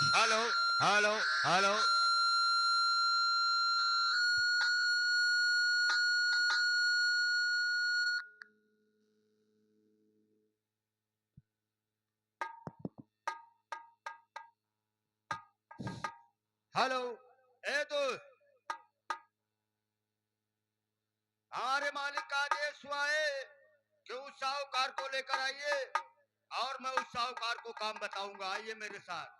Hello hello hello. Hello. ए दोस्त, हमारे मालिक का आदेश हुआ है कि उस साहूकार को लेकर आइए और मैं उस साहूकार को काम बताऊंगा। आइए मेरे साथ।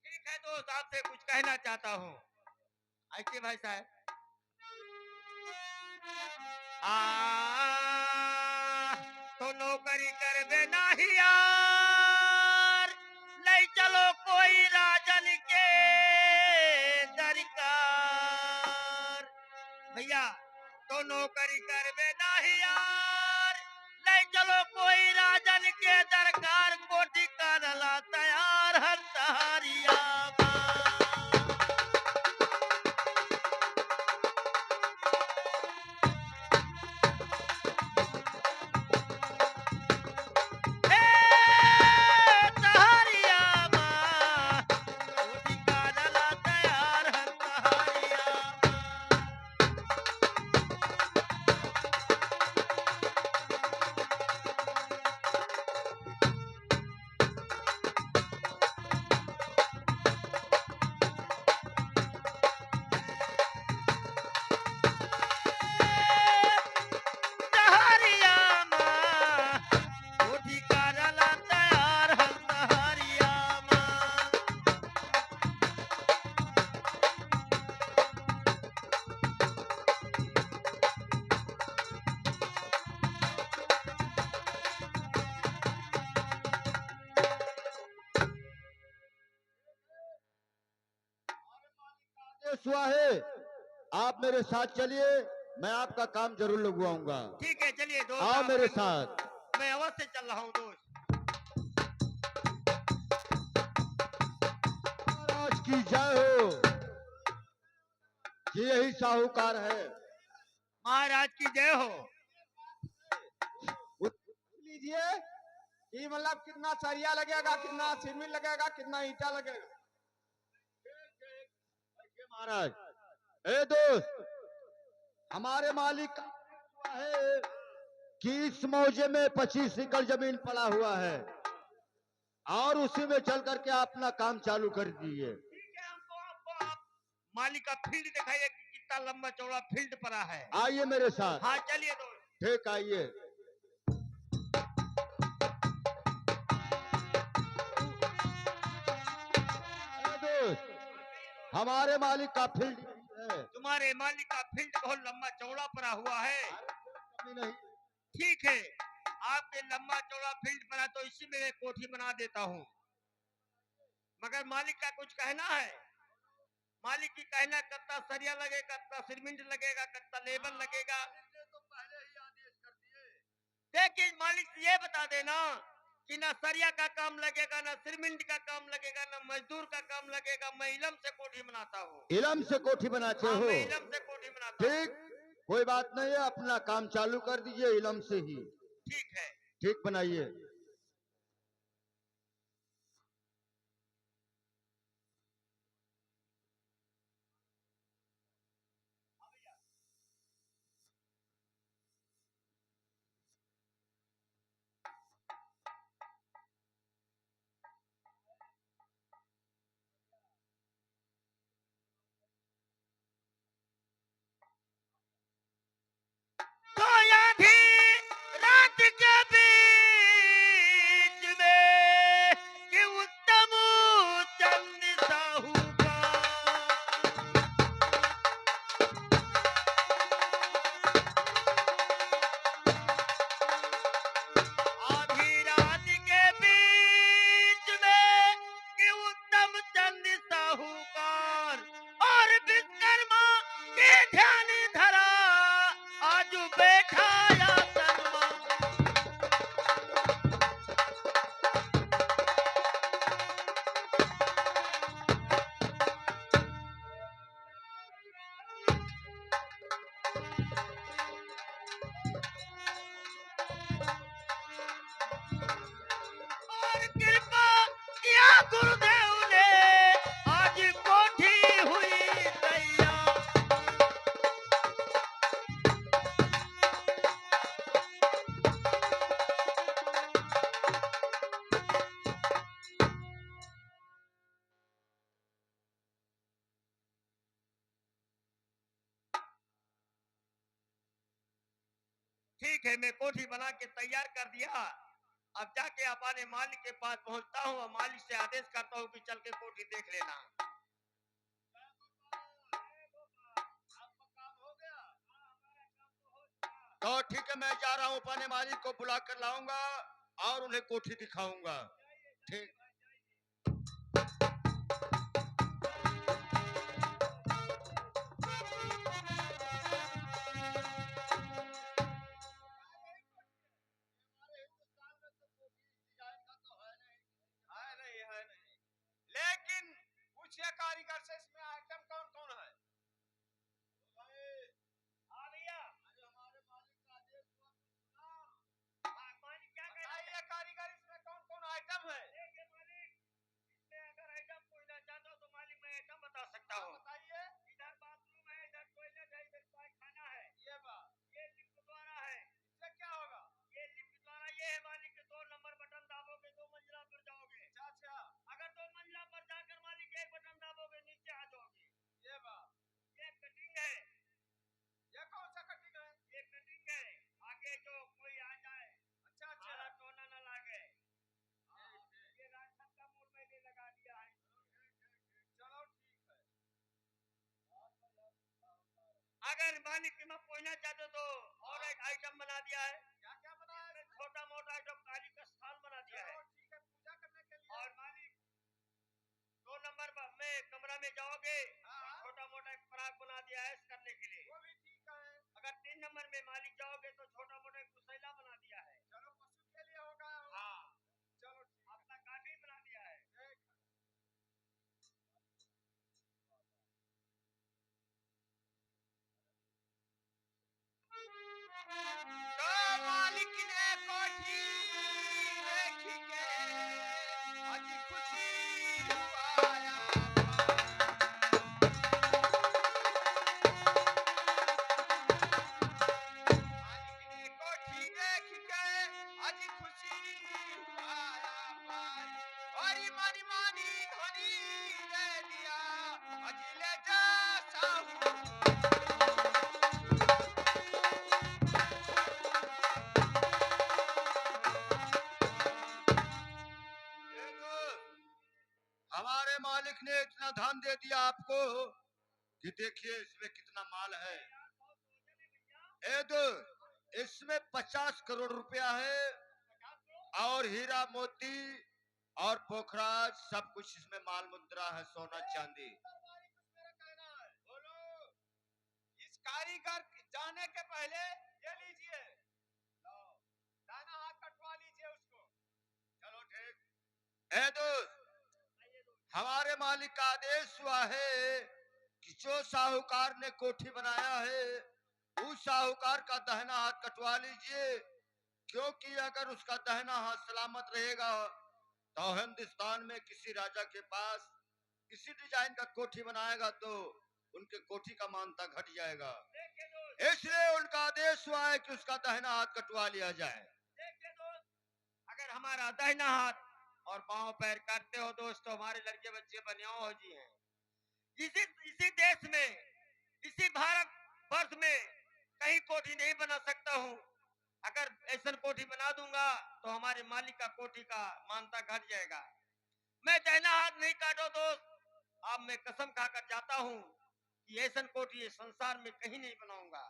ठीक है दोस्त, आपसे कुछ कहना चाहता हूँ। आइए भाई साहब। तो नौकरी कर बे नाही यार, ले चलो कोई राजन के दरकार। भैया, तो नौकरी कर बे नाही यार, ले चलो कोई राजन के दरकार। कोटि का नला तैयार हर सहारिया। हुआ है, आप मेरे साथ चलिए, मैं आपका काम जरूर लगवाऊंगा। ठीक है, चलिए दोस्त, आओ मेरे साथ। मैं अवश्य चल रहा हूँ दोस्त। महाराज की जय हो। ये यही साहूकार है। महाराज की जय हो। लीजिए कि मतलब कितना सरिया लगेगा, कितना सीमेंट लगेगा, कितना ईटा लगेगा। महाराज, ए दोस्त, हमारे मालिक का है कि इस मौजे में 25 एकड़ जमीन पड़ा हुआ है और उसी में चल करके अपना काम चालू कर दीजिए। ठीक है, हमको आप मालिक का फील्ड दिखाइए कि कितना लंबा चौड़ा फील्ड पड़ा है। आइए मेरे साथ। हाँ चलिए दोस्त। ठीक, आइए। दोस्त, हमारे मालिक का फील्ड है। तुम्हारे मालिक का फील्ड बहुत लंबा चौड़ा पड़ा हुआ है। नहीं, ठीक है, आपके लंबा चौड़ा फील्ड पड़ा तो इसी में एक कोठी बना देता हूँ, मगर मालिक का कुछ कहना है। मालिक की कहना कितना सरिया लगेगा, कितना सीमेंट लगेगा, कितना लेबर लगेगा, तो पहले ही आदेश कर दिए। देखिए मालिक ये बता देना कि ना सरिया का काम लगेगा, ना सीमेंट का काम लगेगा, ना मजदूर का काम लगेगा। मैं इलम से कोठी बनाता हूँ। इलम से कोठी बनाते हो? मैं इलम से कोठी बनाता हूँ। ठीक, कोई बात नहीं है, अपना काम चालू कर दीजिए इलम से ही। ठीक है, ठीक, बनाइए। तो आधी रात के भी है मैं कोठी बना के तैयार कर दिया। अब जाके अपने मालिक के पास पहुंचता हूँ और मालिक से आदेश करता हूँ कि चल के कोठी देख लेना। तो ठीक है, मैं जा रहा हूँ, अपने मालिक को बुला कर लाऊंगा और उन्हें कोठी दिखाऊंगा। ठीक। लेकिन पूछिए कारीगर से इसमें आइटम कौन कौन है। हाँ भैया, हमारे मालिक का आदेश हुआ। मालिक क्या कह रहा है कारीगर, इसमें कौन कौन आइटम है। देखिए मालिक, इसमें अगर आइटम कोई ना चाहता हो तो मालिक मैं आइटम बता सकता हूँ। बताइए। इधर बाथरूम है, इधर टॉयलेट है, इधर खाना है। ये बात, ये लिफ्ट द्वारा है। इससे क्या होगा। ये लिफ्ट द्वारा ये है मालिक के 2 नंबर बटन दाबोगे 2 मंजिला पर जाओगे। अच्छा, अगर 2 मंजिला पर जाकर मालिक 1 बटन दाबोगे नीचे आ जाओगे। ये बात, ये कटिंग है। ये कौन सा कटिंग है। ये कटिंग है, आगे जो कोई आ जाए अच्छा अच्छा टोना न लागे। ये राशन का मोड़ मैंने लगा दिया है। चलो ठीक है। अगर मालिक में पहुंचना चाहते तो और एक आइटम बना दिया है। क्या क्या बनाया है। छोटा मोटा आइटम काली का स्थान बना दिया है। ठीक है, पूजा करने के लिए। और मालिक 2 नंबर में कमरा में जाओगे, छोटा मोटा एक पराग बना दिया है करने के लिए। वो भी ठीक है। अगर 3 नंबर में मालिक जाओगे तो छोटा मोटा एक कुसैला बना दिया है। चलो पशु के लिए होगा। हाँ चलो ठीक, अपना काठी बना दिया है। तो मालिक ने कोठी देखी के आज खुशी हुआया। मालिक ने कोठी देख के आज खुशी हुआया। और मानी मानी धनी दे दिया आज ले जा साहू। हमारे मालिक ने इतना धन दे दिया आपको कि देखिए इसमें कितना माल है। इसमें 50 करोड़ रुपया है और हीरा मोती और पोखराज सब कुछ इसमें माल मुद्रा है, सोना चांदी। बोलो, इस कारीगर जाने के पहले ये लीजिए, दाना हाथ कटवा लीजिए उसको। चलो ठीक। हमारे मालिक का आदेश हुआ है कि जो साहूकार ने कोठी बनाया है उस साहूकार का दाहिना हाथ कटवा लीजिए, क्योंकि अगर उसका दाहिना हाथ सलामत रहेगा तो हिंदुस्तान में किसी राजा के पास किसी डिजाइन का कोठी बनाएगा तो उनके कोठी का मान्यता घट जाएगा। इसलिए उनका आदेश हुआ है कि उसका दाहिना हाथ कटवा लिया जाए। अगर हमारा दाहिना हाथ और पांव पैर काटते हो दोस्तों, हमारे लड़के बच्चे बनियाओ हो जी हैं। इसी देश में, इसी भारत वर्ष में कहीं कोठी नहीं बना सकता हूँ। अगर ऐसा कोठी बना दूंगा तो हमारे मालिक का कोठी का मान्यता घट जाएगा। मैं दाहिना हाथ नहीं काटो दोस्त, अब मैं कसम खाकर जाता हूँ कि ऐसा कोठी संसार में कहीं नहीं बनाऊंगा।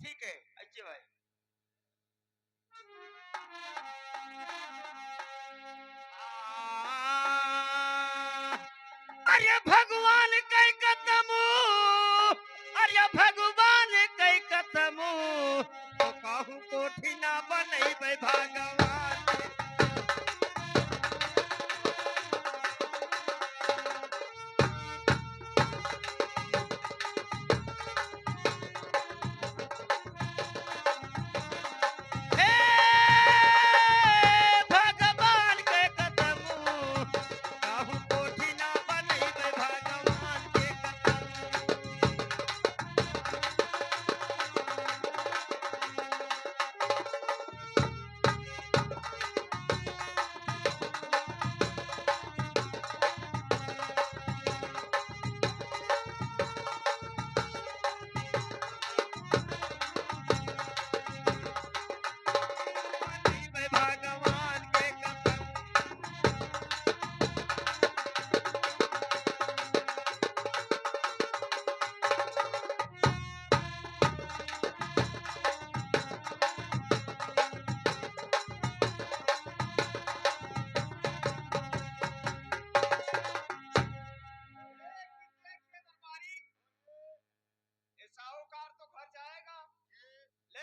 ठीक है अच्छे भाई। अरे भगवान कई कदम, अरे भगवान कई कदम तो कहूँ कोठी ना बने भगवान।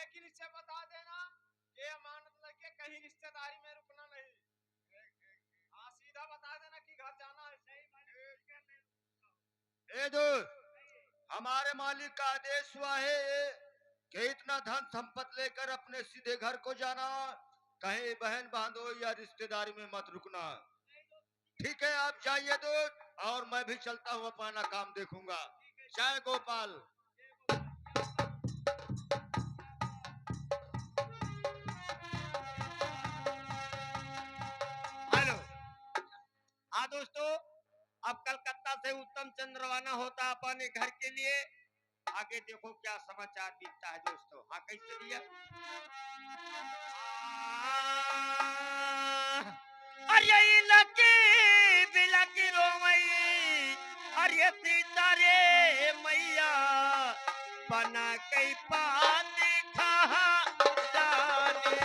एक ही रिश्ते बता देना कि अमानत लेके कहीं रिश्तेदारी में रुकना नहीं। हाँ सीधा बता देना कि घर जाना है। सही ए दोस्त, हमारे मालिक का आदेश हुआ है कि इतना धन संपत्ति लेकर अपने सीधे घर को जाना, कहीं बहन बांधो या रिश्तेदारी में मत रुकना। ठीक है, आप जाइए दोस्त, और मैं भी चलता हूँ, अपना काम देखूंगा। जय गोपाल। हेलो। हाँ दोस्तों, अब कलकत्ता से उत्तम चंद्र रवाना होता है अपने घर के लिए। आगे देखो क्या समाचार बीतता है दोस्तों। हाँ कैसे दिया? अरे लकी बिलकी रोमई, अरे सीता रे मैया बना कई पाती खा जाने।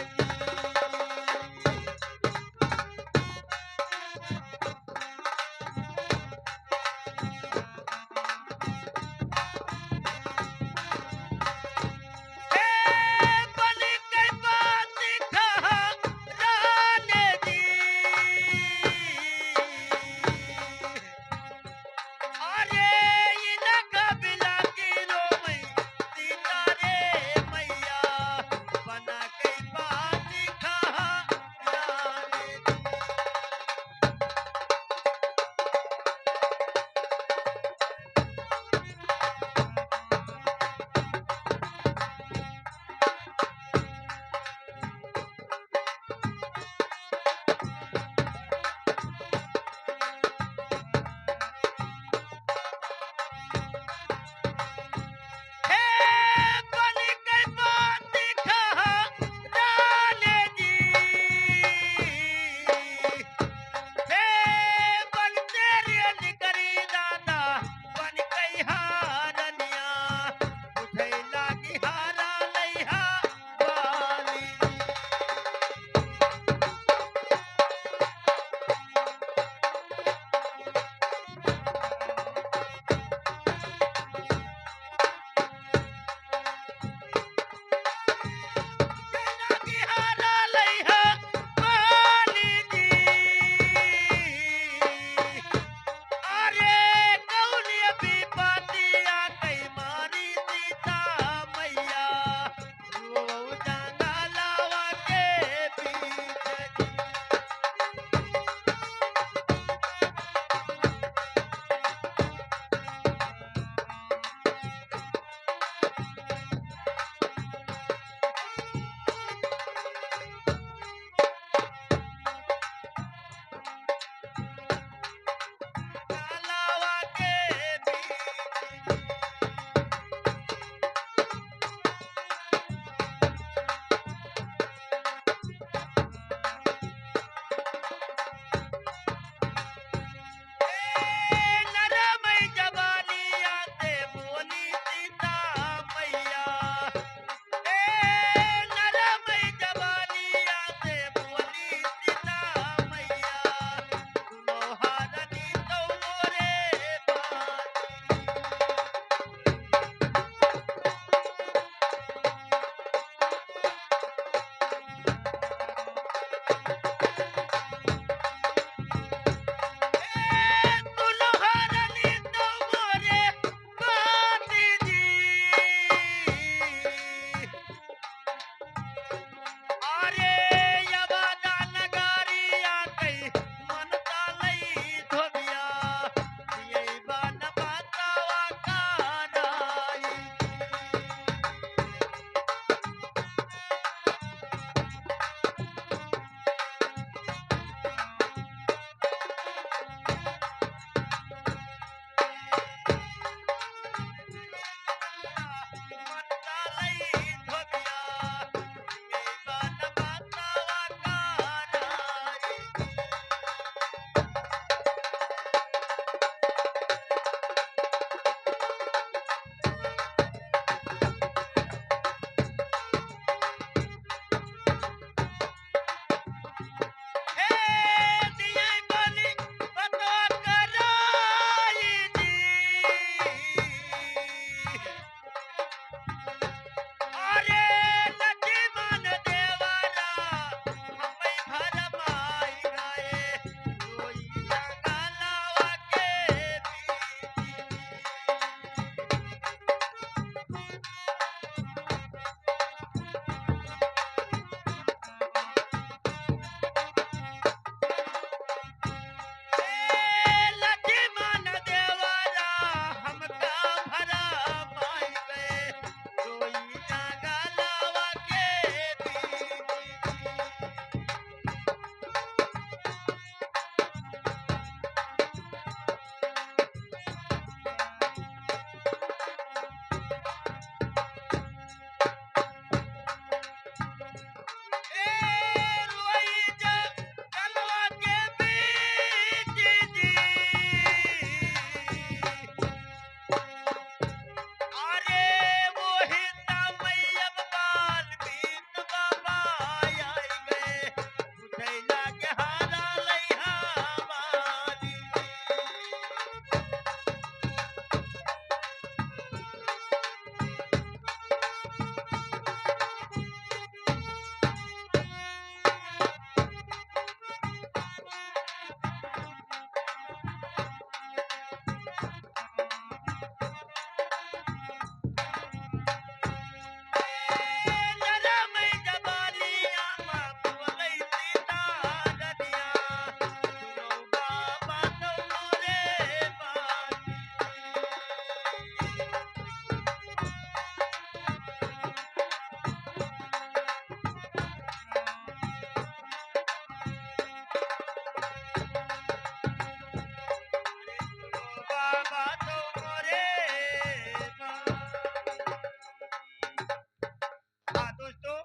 दोस्तों,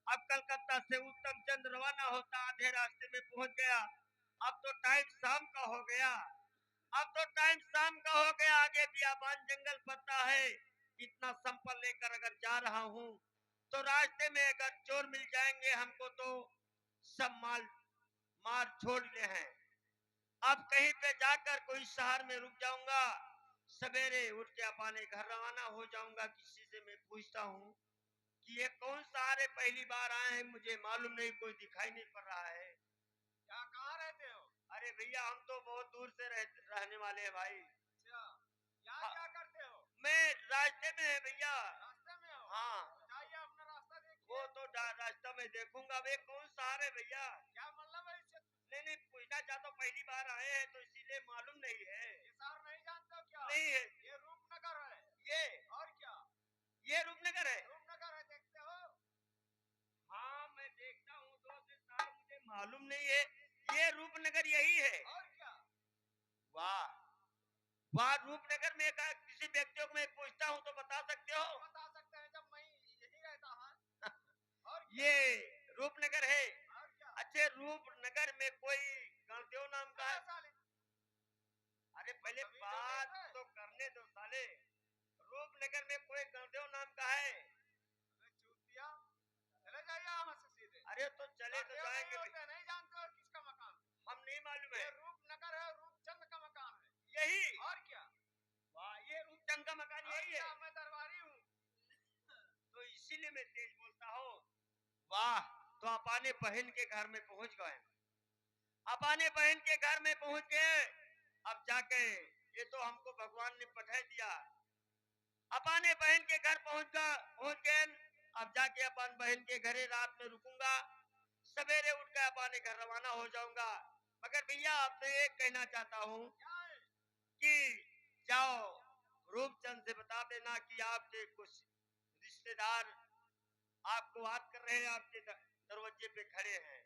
अब कलकत्ता से उत्तम चंद रवाना होता आधे रास्ते में पहुंच गया। अब तो टाइम शाम का हो गया। आगे बियाबान जंगल पड़ता है। इतना संपल लेकर अगर जा रहा हूँ तो रास्ते में अगर चोर मिल जाएंगे हमको तो सब मार छोड़ने हैं। अब कहीं पे जाकर कोई शहर में रुक जाऊंगा। सवेरे उठ के अपने घर रवाना हो जाऊंगा। किसी से मैं पूछता हूँ कि ये कौन सारे पहली बार आए हैं, मुझे मालूम नहीं, कोई दिखाई नहीं पड़ रहा है। क्या कहाँ रहते हो? अरे भैया हम तो बहुत दूर से रहने वाले हैं भाई। अच्छा, यहाँ क्या करते हो? मैं रास्ते में है भैया। रास्ते में हो? हाँ। जाइए अपना रास्ता देखिए। वो तो रास्ता में देखूंगा। वे कौन शहर है भैया? क्या मतलब है इससे? नहीं पूछना चाहता हूँ, पहली बार आए हैं तो इसीलिए मालूम नहीं है। ये शहर नहीं जानते हो क्या? नहीं है। ये रूपनगर है। ये और क्या? ये रूपनगर है। रूपनगर है, देखते हो? हाँ मैं देखता हूँ दोस्त, शहर मुझे मालूम नहीं है। ये रूपनगर यही है। और क्या? वाह वाह, रूपनगर में किसी व्यक्तियों को मैं पूछता हूँ तो बता सकते हो? बता सकते हैं, जब मैं यही रहता हूँ। और ये रूपनगर है। और क्या? अच्छे रूपनगर में कोई गणदेव नाम का है? अरे पहले बात तो करने दो साले। रूपनगर में कोई गणदेव नाम का है? चूतिया, चले जाइए यहाँ से सीधे। अरे तो चले तो जाएंगे। नहीं जानते हो किसका मकान? हम नहीं मालूम है। रूपनगर है, रूपचंद का मकान है। यही? और क्या? वाह, ये रूपचंद का मकान यही है। मैं दरबारी हूँ तो इसीलिए मैं तेज बोलता हूँ। वाह, तो अपने बहन के घर में पहुंच गए। अपने बहन के घर में पहुंच गए। अब जाके ये तो हमको भगवान ने पढ़ा दिया। अपने बहन के घर पहुंच गए। अब जाके अपन बहन के घरे रात में रुकूंगा। सवेरे उठ कर अपने घर रवाना हो जाऊंगा। मगर भैया आपसे एक कहना चाहता हूँ कि जाओ रूपचंद से बता देना कि आपके कुछ रिश्तेदार आपको याद कर रहे हैं, आपके दरवाजे पे खड़े हैं।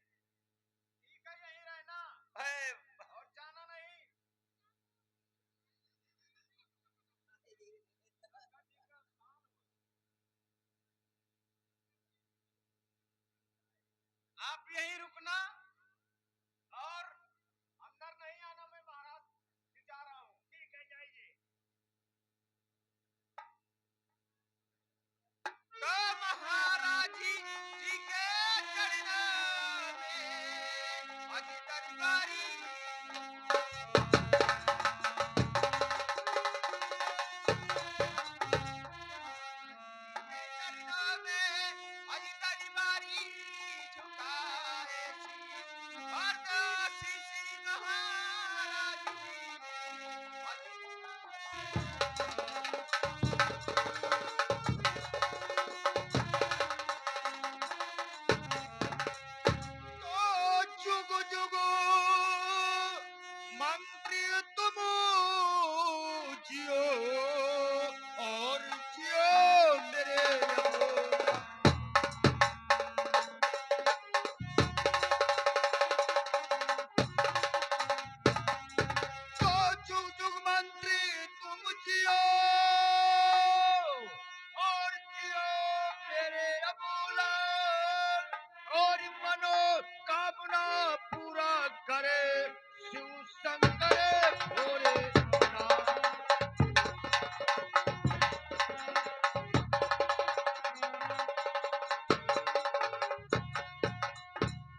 ठीक है, यहीं रहना है और जाना नहीं। आप यहीं रुकना और अंदर नहीं आना। मैं महाराज से जा रहा हूँ। ठीक है, जाइए। तो महाराज जी के चरणों में अजी दरबारी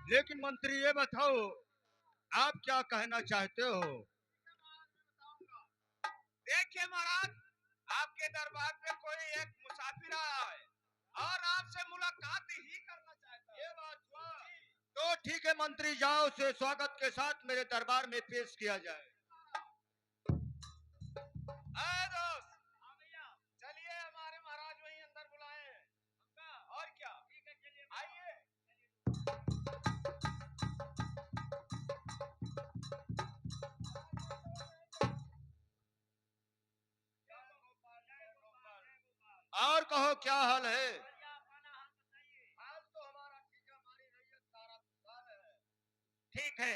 लेकिन मंत्री ये बताओ, आप क्या कहना चाहते हो? देखिए महाराज, आपके दरबार पे कोई एक मुसाफिर आया है और आपसे मुलाकात ही करना चाहता है। ये बात हुआ। तो ठीक है मंत्री, जाओ उसे स्वागत के साथ मेरे दरबार में पेश किया जाए। दोस्त, चलिए, हमारे महाराज वहीं अंदर बुलाए हैं। और क्या? ठीक है, चलिए आइए। और कहो क्या हाल है? हाल तो हमारा ठीक है, हमारी रैयत सारा खुशहाल है। ठीक है,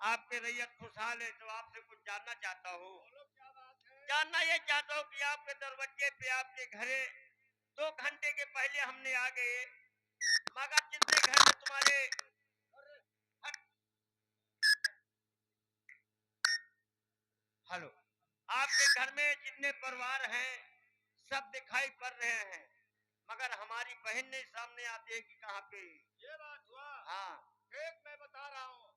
आपके रैयत खुशहाल है तो आपसे कुछ जानना चाहता हूँ। बोलो, क्या बात है? जानना ये चाहता हूँ कि आपके दरवाजे पे आपके घरे 2 घंटे के पहले हमने आ गए मगर जितने घर में तुम्हारे हेलो आपके घर में जितने परिवार हैं सब दिखाई पड़ रहे हैं, मगर हमारी बहन नहीं सामने आती है कि कहाँ पे। ये बात हुआ। हाँ एक मैं बता रहा हूँ,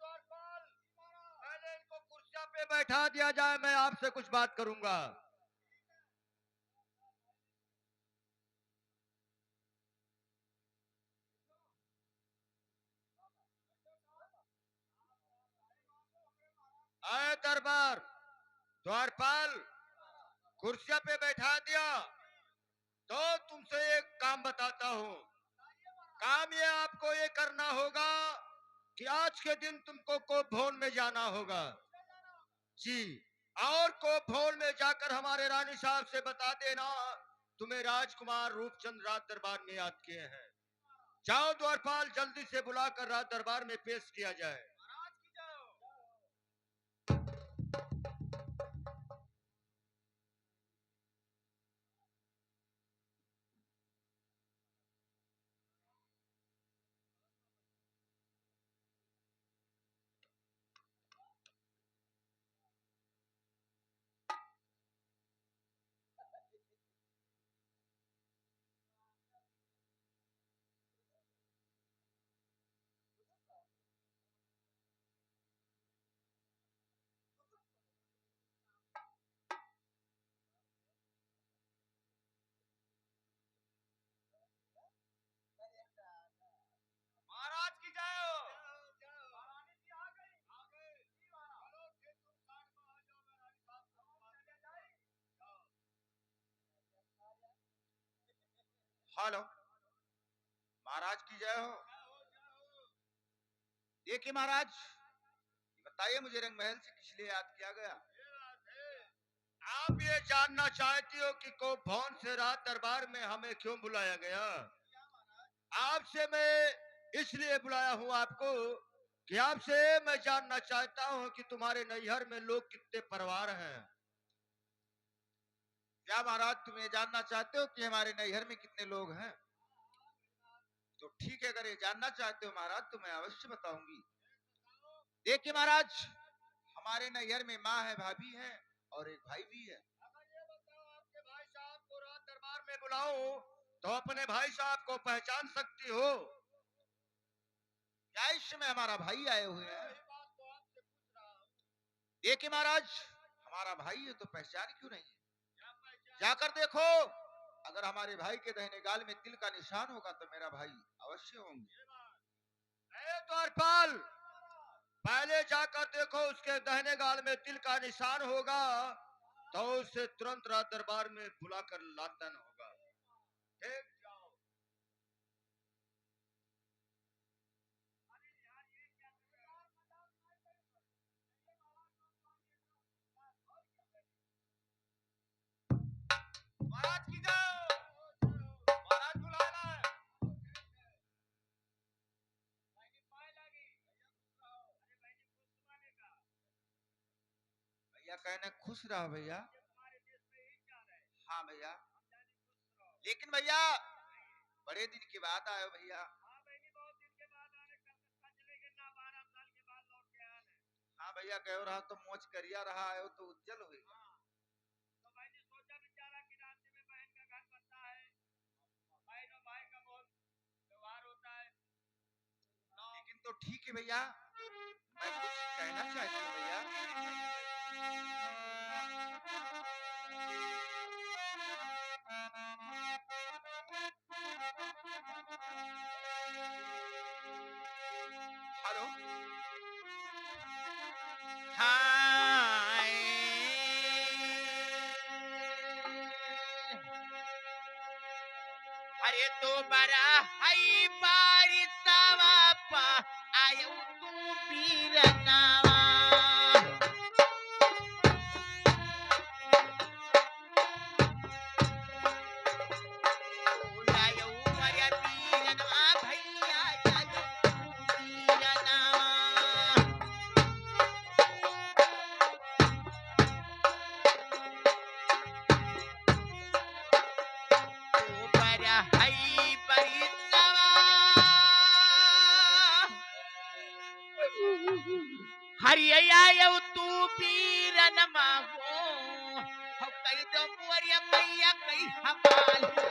द्वारपाल, पहले इनको कुर्सिया पे बैठा दिया जाए, मैं आपसे कुछ बात करूंगा। आए दरबार द्वारपाल, कुर्सिया पे बैठा दिया तो तुमसे एक काम बताता हूँ। काम ये आपको ये करना होगा कि आज के दिन तुमको कोप भवन में जाना होगा जी, और कोप भवन में जाकर हमारे रानी साहब से बता देना तुम्हें राजकुमार रूपचंद राज दरबार में याद किए हैं। जाओ द्वारपाल, जल्दी से बुलाकर राज दरबार में पेश किया जाए। महाराज की जाओ। महाराज की जाओ। महारानी जी आ गई। आ गए। चलो फिर तुम साथ में आ जाओ, मैं रानी साहब को बात ले जाए। हेलो महाराज की जय हो। देखिए महाराज, बताइए मुझे रंगमहल से किस लिए याद किया गया। आप ये जानना चाहती हो कि कोप भवन से राज दरबार में हमें क्यों बुलाया गया। आपसे मैं इसलिए बुलाया हूं आपको कि आपसे मैं जानना चाहता हूं कि तुम्हारे नैहर में लोग कितने परिवार हैं। क्या महाराज तुम ये जानना चाहते हो कि हमारे नैहर में कितने लोग हैं? तो ठीक है, अगर ये जानना चाहते हो महाराज तो मैं अवश्य बताऊंगी। देखिए महाराज, हमारे नैहर में माँ है, भाभी है और एक भाई भी है। अगर ये बताओ आपके भाई साहब को रात दरबार में बुलाऊं तो अपने भाई साहब को पहचान सकती हो क्या? इस समय हमारा भाई आए हुए हैं। देखिए महाराज, हमारा भाई है तो पहचान क्यों नहीं? जाकर देखो, अगर हमारे भाई के दाहिने गाल में तिल का निशान होगा तो मेरा भाई अवश्य होंगे। द्वारपाल, पहले जाकर देखो, उसके दाहिने गाल में तिल का निशान होगा तो उसे तुरंत राज दरबार में बुलाकर लातन होगा। देख जाओ। महाराज की जाओ। महाराज बुलाना है। भैया कहने खुश रहो भैया। हाँ भैया, लेकिन भैया बड़े दिन के बाद आए हो भैया। हाँ भैया, कहो रहा तो मोच करिया रहा है तो उज्जवल हुई। तो भाई ने सोचा बेचारा कि रास्ते में बहन का घर बनता है, भाई और भाई का बहुत व्यवहार होता है। लेकिन तो ठीक है भैया, मैं कुछ कहना चाहती हूँ भैया। हेलो, हाय, अरे तो बड़ा हई बारिशवा पा आयो तू पीरनावा लायो मरे पीरनवा भैया जायो तू पीरनावा तो बड़ा हई बारिशवा हरि आयो तू पीरन माहो हो कई दो मोरिया मैया कई हमाल हो